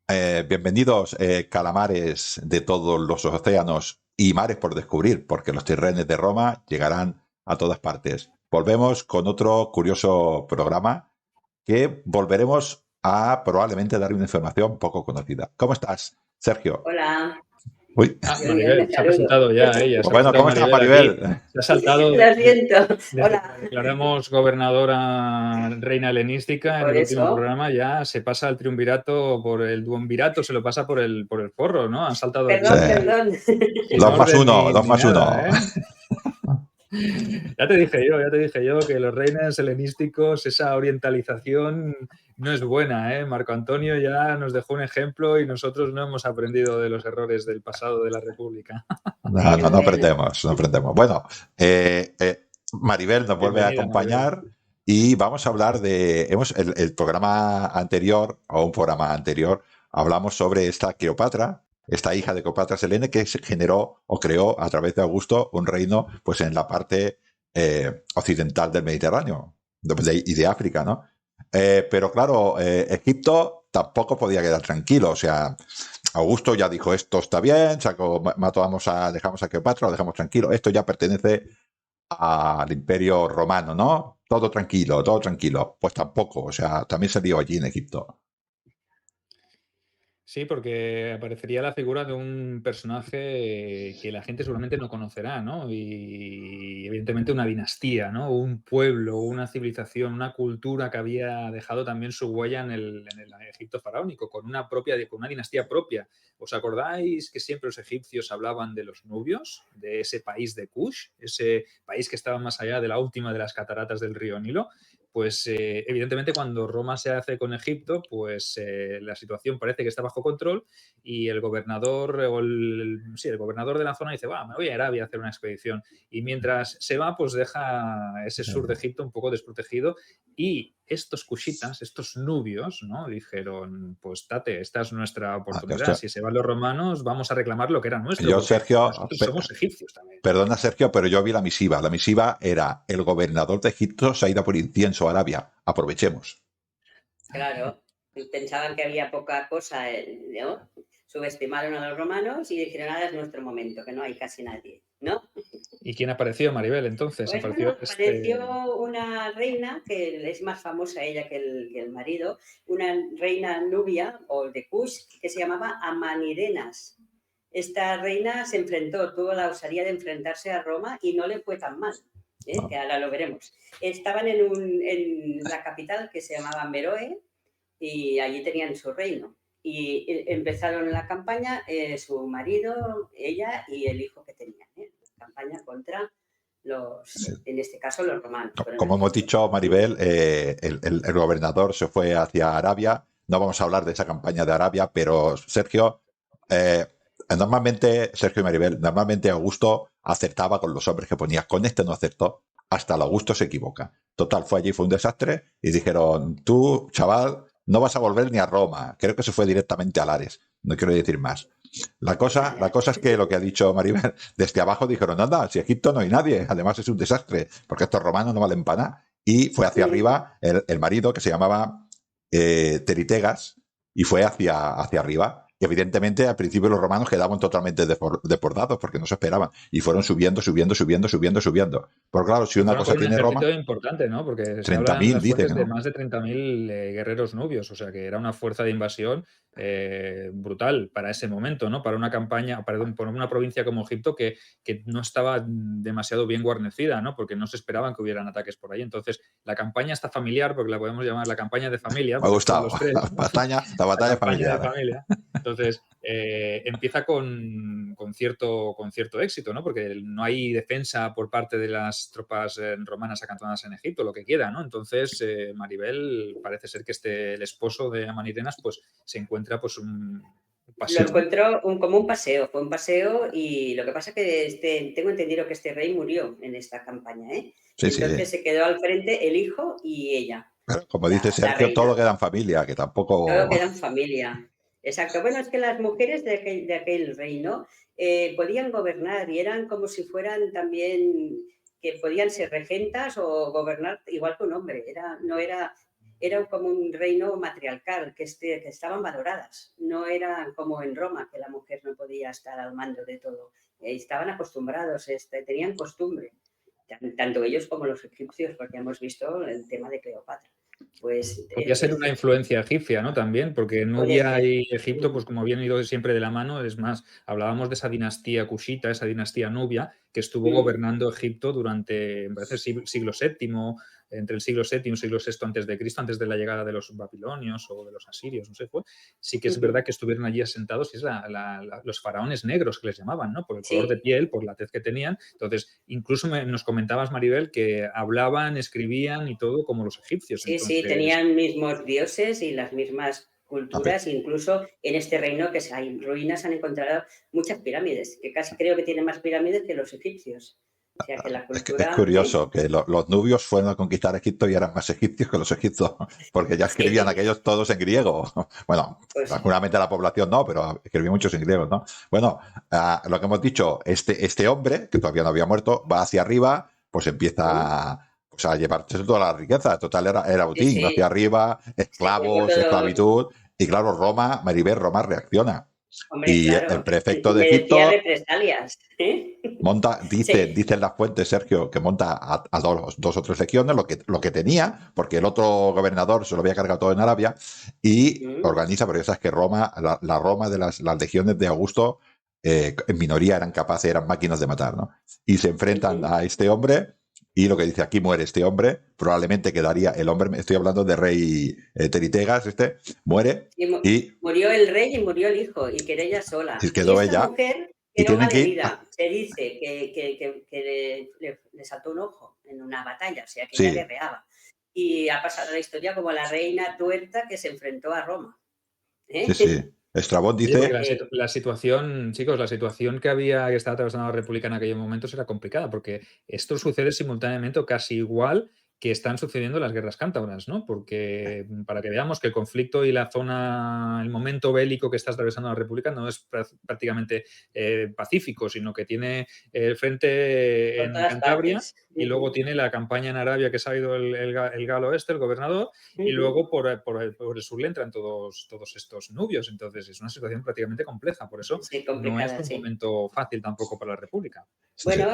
Bienvenidos, calamares de todos los océanos y mares por descubrir, porque los trenes de Roma llegarán a todas partes. Volvemos con otro curioso programa que volveremos a probablemente dar una información poco conocida. ¿Cómo estás, Sergio? Hola, Uy. yo bien, Maribel, me se ha saludo. presentado ya ella, se ha Bueno, presentado ¿cómo estás, Maribel aquí. Maribel? Se ha saltado Lo siento. desde que Hola, la declaramos gobernadora reina helenística en por el último eso. programa, ya se pasa el triunvirato por el duumvirato, se lo pasa por el forro, ¿no? Ha saltado Sí. aquí Perdón. sin Dos más orden uno, dos ni más uno. nada, ¿eh? Ya te dije yo que los reinos helenísticos, esa orientalización no es buena, ¿eh? Marco Antonio ya nos dejó un ejemplo y nosotros no hemos aprendido de los errores del pasado de la República. No, Qué no, no pena. aprendemos, no aprendemos. Bueno, Maribel nos vuelve a Bienvenida, Maribel. acompañar y vamos a hablar el programa anterior, o un programa anterior, hablamos sobre esta Cleopatra, esta hija de Cleopatra Selene, que se generó o creó a través de Augusto un reino pues en la parte occidental del Mediterráneo y de África, ¿no? Pero claro, Egipto tampoco podía quedar tranquilo, o sea, Augusto ya dijo, esto está bien, dejamos a Cleopatra, lo dejamos tranquilo, esto ya pertenece al Imperio Romano, ¿no? Todo tranquilo, todo tranquilo. Pues tampoco, o sea, también se dio allí en Egipto. Sí, porque aparecería la figura de un personaje que la gente seguramente no conocerá, ¿no? Y evidentemente una dinastía, ¿no? Un pueblo, una civilización, una cultura que había dejado también su huella en el Egipto faraónico, con una dinastía propia. ¿Os acordáis que siempre los egipcios hablaban de los nubios, de ese país de Kush, ese país que estaba más allá de la última de las cataratas del río Nilo? Pues evidentemente cuando Roma se hace con Egipto, pues la situación parece que está bajo control y el gobernador, el gobernador de la zona dice, va, me voy a Arabia a hacer una expedición. Y mientras se va, pues deja ese sur de Egipto un poco desprotegido y estos cushitas, estos nubios, ¿no? Dijeron, pues tate, esta es nuestra oportunidad. Si se van los romanos, vamos a reclamar lo que era nuestro, Yo, porque Sergio, nosotros somos egipcios también. perdona, Sergio, pero yo vi la misiva. La misiva era: el gobernador de Egipto se ha ido por incienso a Arabia. Aprovechemos. Claro, pensaban que había poca cosa, ¿no? Subestimaron a los romanos y dijeron, ahora es nuestro momento, que no hay casi nadie, ¿no? ¿Y quién apareció, Maribel? Entonces, Pues bueno, apareció apareció una reina, que es más famosa ella que el marido, una reina nubia o de Kush, que se llamaba Amanirenas. Esta reina se enfrentó, tuvo la osadía de enfrentarse a Roma y no le fue tan mal, que ahora lo veremos. Estaban en la capital que se llamaba Meroe y allí tenían su reino. Y empezaron la campaña su marido, ella y el hijo que tenían. La campaña contra Sí. en este caso los romanos, fueron Como hemos egipcios. dicho, Maribel, el gobernador se fue hacia Arabia. No vamos a hablar de esa campaña de Arabia, pero Sergio, eh, normalmente, Sergio y Maribel, normalmente Augusto acertaba con los hombres que ponía. Con este no acertó. Hasta el Augusto se equivoca. Total, fue allí, fue un desastre. Y dijeron, tú, chaval, no vas a volver ni a Roma. Creo que se fue directamente a Lares. No quiero decir más. La cosa es que lo que ha dicho Maribel, desde abajo dijeron, anda, si Egipto no hay nadie, además es un desastre, porque estos romanos no valen para nada. Y fue hacia arriba el marido, que se llamaba Teritegas, y fue hacia arriba. Y evidentemente al principio los romanos quedaban totalmente deportados porque no se esperaban. Y fueron subiendo, subiendo, subiendo, subiendo, subiendo. Porque claro, si Y una fueron cosa con un tiene ejército Roma, importante, ¿no? Porque se hablan 30.000 las dicen, fuentes de ¿no? más de 30.000 guerreros nubios, o sea que era una fuerza de invasión brutal para ese momento, ¿no? Para una campaña, por una provincia como Egipto que no estaba demasiado bien guarnecida, ¿no? Porque no se esperaban que hubieran ataques por ahí. Entonces, la campaña está familiar, porque la podemos llamar la campaña de familia, Me ha porque son gustado. los tres, ¿no? La La batalla campaña de familiar. familia. Entonces, empieza con cierto éxito, ¿no? Porque no hay defensa por parte de las tropas romanas acantonadas en Egipto, lo que queda, ¿no? Entonces, Maribel, parece ser que el esposo de Amanirenas, pues se encuentra pues un Lo paseo, ¿no? encontró como un paseo, fue un paseo y lo que pasa es que tengo entendido que este rey murió en esta campaña, ¿eh? Sí, sí. Entonces se quedó al frente el hijo y ella, Pero como dice la Sergio, todo reina. queda en familia, que Todo tampoco. queda en familia. Exacto. Bueno, es que las mujeres de aquel reino podían gobernar y eran como si fueran también que podían ser regentas o gobernar igual que un hombre. No era era como un reino matriarcal, que estaban valoradas. No era como en Roma, que la mujer no podía estar al mando de todo. Estaban acostumbrados, tenían costumbre, tanto ellos como los egipcios, porque hemos visto el tema de Cleopatra. Pues Podría ser una influencia egipcia, ¿no? También, porque Nubia y Egipto, pues como habían ido siempre de la mano, es más, hablábamos de esa dinastía cushita, esa dinastía nubia, que estuvo gobernando Egipto durante, me parece, siglo VII, entre el siglo VII y siglo VI antes de Cristo, antes de la llegada de los babilonios o de los asirios, no sé, fue. Sí que es verdad que estuvieron allí asentados, y es los faraones negros que les llamaban, ¿no? Por el color de piel, por la tez que tenían. Entonces, incluso nos comentabas, Maribel, que hablaban, escribían y todo como los egipcios. Sí, Entonces, sí, tenían mismos dioses y las mismas culturas, incluso en este reino que hay ruinas han encontrado muchas pirámides, que casi creo que tienen más pirámides que los egipcios. O sea que la cultura... Es curioso que los nubios fueron a conquistar Egipto y eran más egipcios que los egipcios, porque ya escribían aquellos todos en griego. Bueno, pues, seguramente la población no, pero escribían muchos en griego, ¿no? Bueno, lo que hemos dicho, este hombre, que todavía no había muerto, va hacia arriba, pues empieza a llevarse toda la riqueza. Total, era botín, hacia arriba, esclavos, esclavitud. Y claro, Maribel, Roma reacciona. Hombre, y claro, el prefecto de merecía Egipto represalias. monta, dicen las fuentes, Sergio, que monta a dos o tres legiones, lo que tenía, porque el otro gobernador se lo había cargado todo en Arabia, y organiza, porque sabes que Roma, la Roma de las legiones de Augusto, en minoría eran capaces, eran máquinas de matar, ¿no? Y se enfrentan a este hombre, y lo que dice, aquí muere este hombre, probablemente quedaría el hombre, estoy hablando de rey Teritegas, muere. Y murió el rey y murió el hijo, y quedó ella sola. Y quedó ella. Mujer quedó malherida. Se dice que le saltó un ojo en una batalla, o sea que ella guerreaba. Y ha pasado la historia como la reina tuerta que se enfrentó a Roma. Sí, sí. Estrabón dice... La situación, chicos, la situación que estaba atravesando la República en aquellos momentos era complicada, porque esto sucede simultáneamente o casi igual que están sucediendo las guerras cántabras, ¿no? Porque para que veamos que el conflicto y la zona, el momento bélico que está atravesando la República no es prácticamente pacífico, sino que tiene el frente en Cantabria y luego tiene la campaña en Arabia que se ha ido el galo el gobernador, y luego por el sur le entran todos estos nubios. Entonces es una situación prácticamente compleja, por eso no es un momento fácil tampoco para la República. Bueno,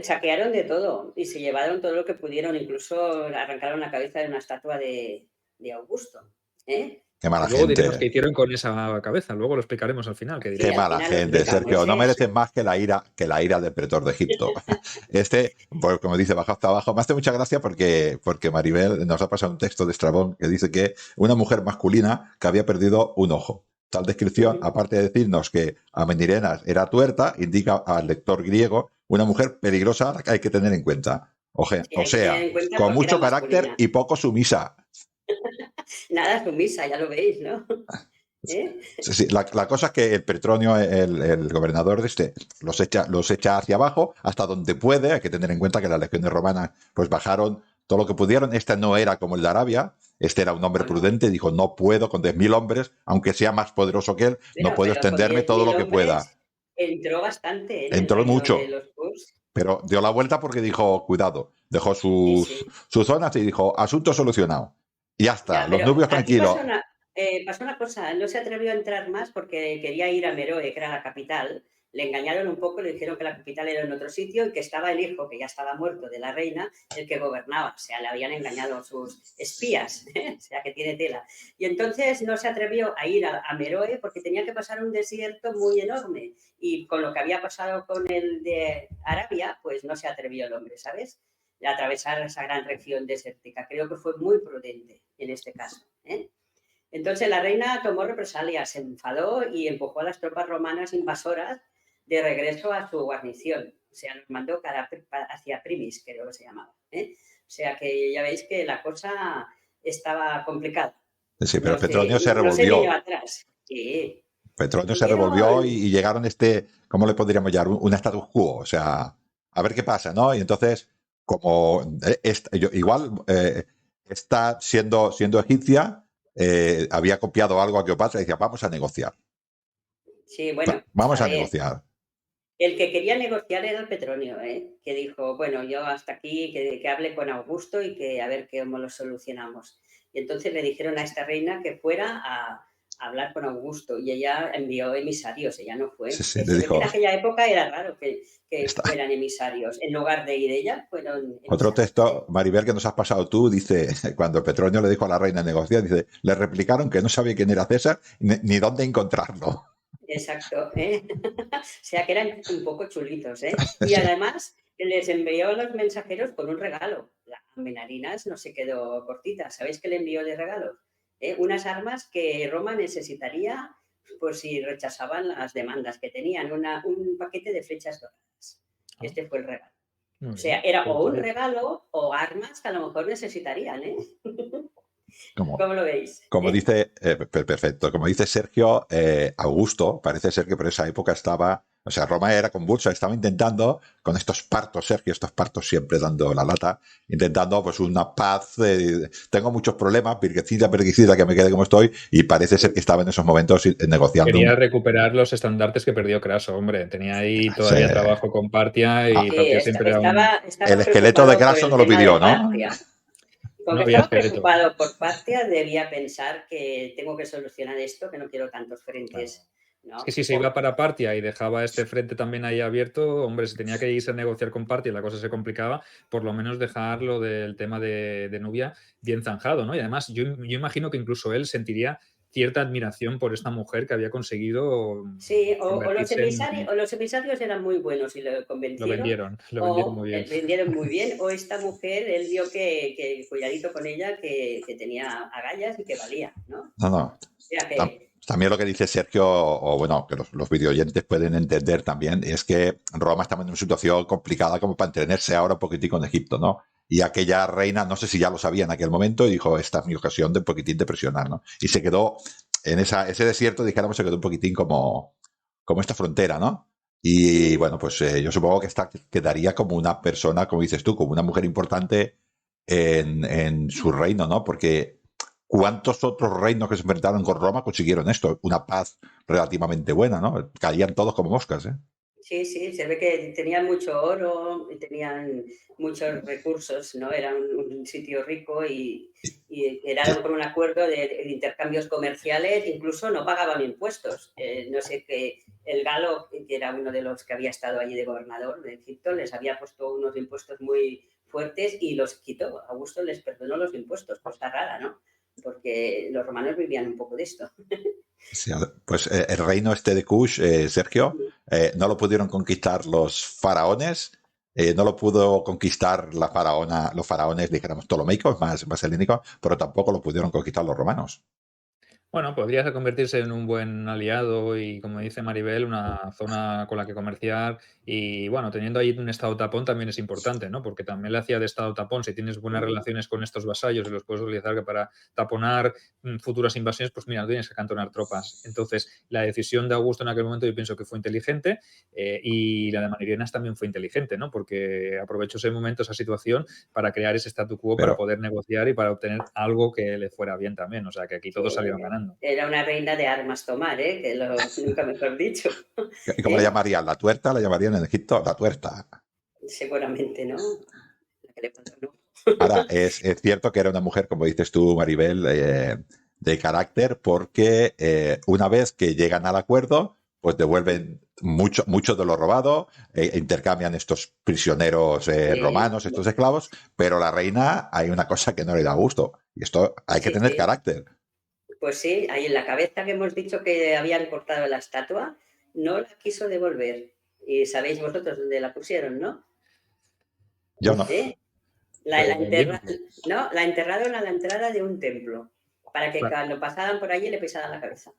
saquearon de todo y se llevaron todo lo que pudieron, incluso arrancaron la cabeza de una estatua de Augusto. Qué mala luego gente. diremos qué hicieron con esa cabeza, luego lo explicaremos al final. Qué mala gente, Sergio. No merecen más que la ira del pretor de Egipto. Pues, como dice, baja hasta abajo. Me hace mucha gracia porque Maribel nos ha pasado un texto de Estrabón que dice que una mujer masculina que había perdido un ojo. Tal descripción, aparte de decirnos que Amenirenas era tuerta, indica al lector griego una mujer peligrosa que hay que tener en cuenta. O sea, con mucho carácter y poco sumisa. Nada sumisa, ya lo veis, ¿no? Sí, la cosa es que el Petronio, el gobernador los echa hacia abajo hasta donde puede. Hay que tener en cuenta que las legiones romanas pues bajaron todo lo que pudieron. Este no era como el de Arabia. Este era un hombre prudente. Dijo, no puedo con 10.000 hombres, aunque sea más poderoso que él, no puedo extenderme todo lo que pueda. Entró bastante. Entró mucho. Pero dio la vuelta porque dijo, cuidado. Dejó sus zonas y dijo, asunto solucionado. Y ya está, los nubios tranquilos. Pasó una cosa, no se atrevió a entrar más porque quería ir a Meroe, que era la capital. Le engañaron un poco, le dijeron que la capital era en otro sitio y que estaba el hijo, que ya estaba muerto, de la reina, el que gobernaba. O sea, le habían engañado sus espías, o sea, que tiene tela. Y entonces no se atrevió a ir a Meroe porque tenía que pasar un desierto muy enorme. Y con lo que había pasado con el de Arabia, pues no se atrevió el hombre, ¿sabes? De atravesar esa gran región desértica. Creo que fue muy prudente en este caso, Entonces la reina tomó represalias, se enfadó y empujó a las tropas romanas invasoras de regreso a su guarnición. O sea, los mandó hacia Primis, creo que se llamaba. O sea que ya veis que la cosa estaba complicada. Sí, pero Petronio se revolvió. No se vino atrás. Sí. Petronio se revolvió y llegaron ¿cómo le podríamos llamar? Un status quo. O sea, a ver qué pasa, ¿no? Y entonces, como está siendo egipcia, había copiado algo a Cleopatra y decía, vamos a negociar. Sí, bueno. Vamos a negociar. El que quería negociar era el Petronio, que dijo, bueno, yo hasta aquí, que hable con Augusto y que a ver cómo lo solucionamos. Y entonces le dijeron a esta reina que fuera a hablar con Augusto y ella envió emisarios, ella no fue. Sí, sí, le Se ve que dijo, en aquella época era raro que está. fueran emisarios. En lugar de ir ella, fueron Otro emisarios. texto, Maribel, que nos has pasado tú, dice, cuando Petronio le dijo a la reina negociar, dice, le replicaron que no sabía quién era César ni dónde encontrarlo. Exacto, ¿eh? O sea que eran un poco chulitos, ¿eh? Y además les envió a los mensajeros con un regalo. La Menarinas no se quedó cortita. ¿Sabéis qué le envió de regalo? Unas armas que Roma necesitaría por si rechazaban las demandas que tenían, un paquete de flechas doradas. Este fue el regalo. Muy O sea, bien. era Pues o un vaya. regalo o armas que a lo mejor necesitarían, ¿eh? Como, ¿Cómo lo veis? como dice, perfecto, como dice Sergio, Augusto, parece ser que por esa época estaba, o sea, Roma era convulsa, estaba intentando, con estos partos, Sergio, estos partos siempre dando la lata, intentando pues una paz, tengo muchos problemas, pirguecita, que me quede como estoy, y parece ser que estaba en esos momentos negociando Quería recuperar los estandartes que perdió Craso, hombre. Tenía ahí todavía trabajo con Partia y Sí, Partia siempre era un... el estaba esqueleto de preocupado por Craso el no lo tema de pidió, ¿no? Partia. Como No que había estaba esqueleto. preocupado por Partia, debía pensar que tengo que solucionar esto, que no quiero tantos frentes. ¿No? Es que si se iba para Partia y dejaba este frente también ahí abierto, hombre, si tenía que irse a negociar con Partia y la cosa se complicaba, por lo menos dejar lo del tema de Nubia bien zanjado, ¿no? Y además yo imagino que incluso él sentiría cierta admiración por esta mujer que había conseguido Sí, convertirse en... o los emisarios eran muy buenos y lo Lo convencieron, vendieron o muy bien. vendieron muy bien, o esta mujer, él vio que cuidadito con ella, que tenía agallas y que valía, ¿no? No, no. O sea que También lo que dice Sergio, o bueno, que los videoyentes pueden entender también, es que Roma estaba en una situación complicada como para entretenerse ahora un poquitico en Egipto, ¿no? Y aquella reina, no sé si ya lo sabía en aquel momento, y dijo, esta es mi ocasión de un poquitín de presionar, ¿no? Y se quedó en ese desierto, dijéramos, se quedó un poquitín como esta frontera, ¿no? Y bueno, pues yo supongo que esta quedaría como una persona, como dices tú, como una mujer importante en su reino, ¿no? Porque ¿cuántos otros reinos que se enfrentaron con Roma consiguieron esto? Una paz relativamente buena, ¿no? Caían todos como moscas, ¿eh? sí, sí, se ve que tenían mucho oro y tenían muchos recursos, ¿no? Era un sitio rico y era por un acuerdo de intercambios comerciales, incluso no pagaban impuestos. No sé qué, el Galo, que era uno de los que había estado allí de gobernador de Egipto, les había puesto unos impuestos muy fuertes y los quitó. Augusto les perdonó los impuestos, cosa rara, ¿no? Porque los romanos vivían un poco de esto. Sí, pues el reino este de Kush, Sergio, no lo pudieron conquistar los faraones, no lo pudo conquistar los faraones, dijéramos, ptolomeicos, más helénicos, pero tampoco lo pudieron conquistar los romanos. Bueno, podría convertirse en un buen aliado y, como dice Maribel, una zona con la que comerciar. Y bueno, teniendo ahí un estado tapón también es importante, ¿no? Porque también le hacía de estado tapón. Si tienes buenas relaciones con estos vasallos y los puedes utilizar para taponar futuras invasiones, pues mira, no tienes que acantonar tropas. Entonces, la decisión de Augusto en aquel momento yo pienso que fue inteligente y la de Manirinas también fue inteligente, ¿no? Porque aprovechó ese momento, esa situación, para crear ese statu quo, para Pero, poder negociar y para obtener algo que le fuera bien también. O sea, que aquí todos salieron ganando. Era una reina de armas tomar, que nunca mejor dicho. ¿cómo le llamarían? ¿La tuerta? ¿La llamarían en Egipto? La tuerta. Seguramente, ¿no? La que le perdonó. Ahora, es cierto que era una mujer, como dices tú, Maribel, de carácter, porque una vez que llegan al acuerdo, pues devuelven mucho de lo robado, intercambian estos prisioneros romanos, estos esclavos, pero la reina hay una cosa que no le da gusto, y esto hay que tener carácter. Pues sí, ahí en la cabeza que hemos dicho que habían cortado la estatua, no la quiso devolver. Y sabéis vosotros dónde la pusieron, ¿no? Yo no. La enterraron a la entrada de un templo, para que cuando pasaban por allí le pisaran la cabeza.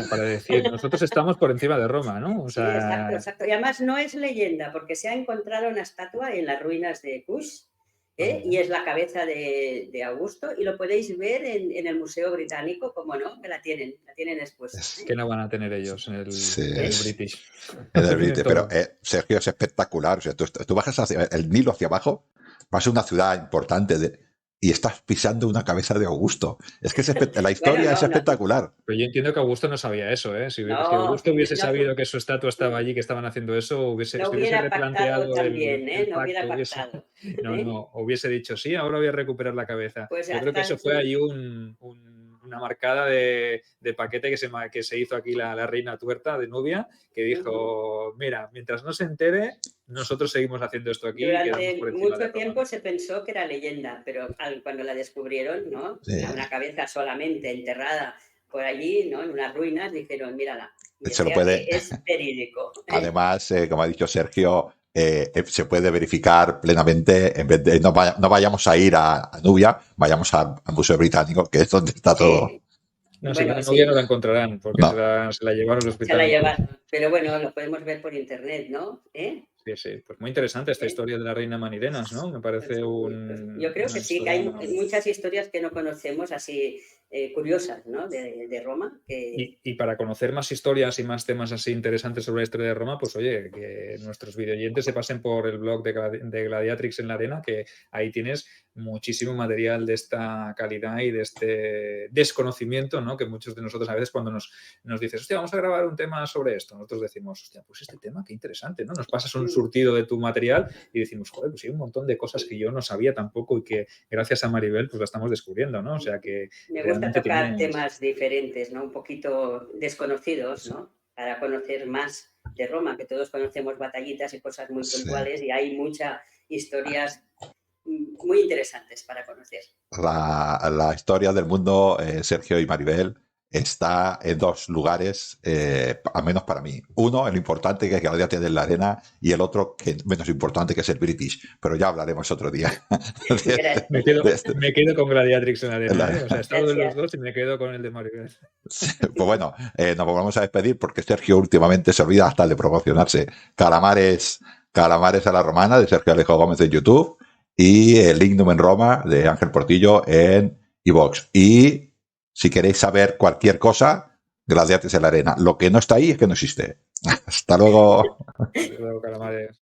Para decir, nosotros estamos por encima de Roma, ¿no? O sea... Sí, exacto, exacto. Y además no es leyenda, porque se ha encontrado una estatua en las ruinas de Kush, y es la cabeza de Augusto, y lo podéis ver en el Museo Británico, como no, que la tienen expuesta. Que no van a tener ellos en el British. En el British, pero Sergio, es espectacular. O sea, tú bajas hacia el Nilo hacia abajo, vas a una ciudad importante y estás pisando una cabeza de Augusto. Es que la Bueno, historia es no, espectacular. Pero yo entiendo que Augusto no sabía eso, ¿eh? Si no, Augusto hubiese no, sabido que su estatua estaba allí, que estaban haciendo eso, no se hubiese hubiera pactado replanteado también, el no hubiera pacto, pactado. no, hubiese dicho, sí, ahora voy a recuperar la cabeza. Pues Yo creo que eso fue ahí una marcada de paquete que se hizo aquí la reina tuerta de Nubia, que dijo, mira, mientras no se entere, nosotros seguimos haciendo esto aquí y quedamos Durante por encima de mucho Roma. tiempo se pensó que era leyenda, pero cuando la descubrieron, ¿no? Sí. Una cabeza solamente enterrada por allí, ¿no? En unas ruinas, dijeron, mírala, y Se lo que puede. es verídico. Además, como ha dicho Sergio, se puede verificar plenamente, en vez de no vayamos a ir a Nubia, vayamos al Museo Británico, que es donde está todo. Sí. No, Bueno, si sí. no la encontrarán, porque No. se la llevaron los Se la británicos. llevaron, pero bueno, lo podemos ver por internet, ¿no? Sí, pues muy interesante esta historia de la reina Manirenas, ¿no? Me parece Yo creo que sí, que hay muchas historias que no conocemos así curiosas, ¿no? De Roma. Y para conocer más historias y más temas así interesantes sobre la historia de Roma, pues oye, que nuestros videoyentes se pasen por el blog de Gladiatrix en la Arena, que ahí tienes muchísimo material de esta calidad y de este desconocimiento, ¿no? Que muchos de nosotros a veces cuando nos dices, hostia, vamos a grabar un tema sobre esto, nosotros decimos, hostia, pues este tema, qué interesante, ¿no? Nos pasas un surtido de tu material y decimos, joder, pues hay un montón de cosas que yo no sabía tampoco y que gracias a Maribel pues la estamos descubriendo, ¿no? O sea que me gusta tocar temas diferentes, ¿no? Un poquito desconocidos, ¿no? Para conocer más de Roma, que todos conocemos batallitas y cosas muy puntuales, y hay muchas historias muy interesantes para conocer. La historia del mundo, Sergio y Maribel, está en dos lugares, al menos para mí. Uno, el importante, que es Gladiatrix en la Arena, y el otro, que es menos importante, que es el British. Pero ya hablaremos otro día. Me quedo con Gladiatrix en la Arena. O sea, he estado de los dos y me quedo con el de Maribel. Pues bueno, nos volvemos a despedir porque Sergio últimamente se olvida hasta de promocionarse. Calamares a la Romana, de Sergio Alejo Gómez en YouTube, y el Lignum en Roma, de Ángel Portillo en iVoox. Y si queréis saber cualquier cosa, Gladiatrix en la Arena. Lo que no está ahí es que no existe. Hasta luego. Hasta luego, Calamares.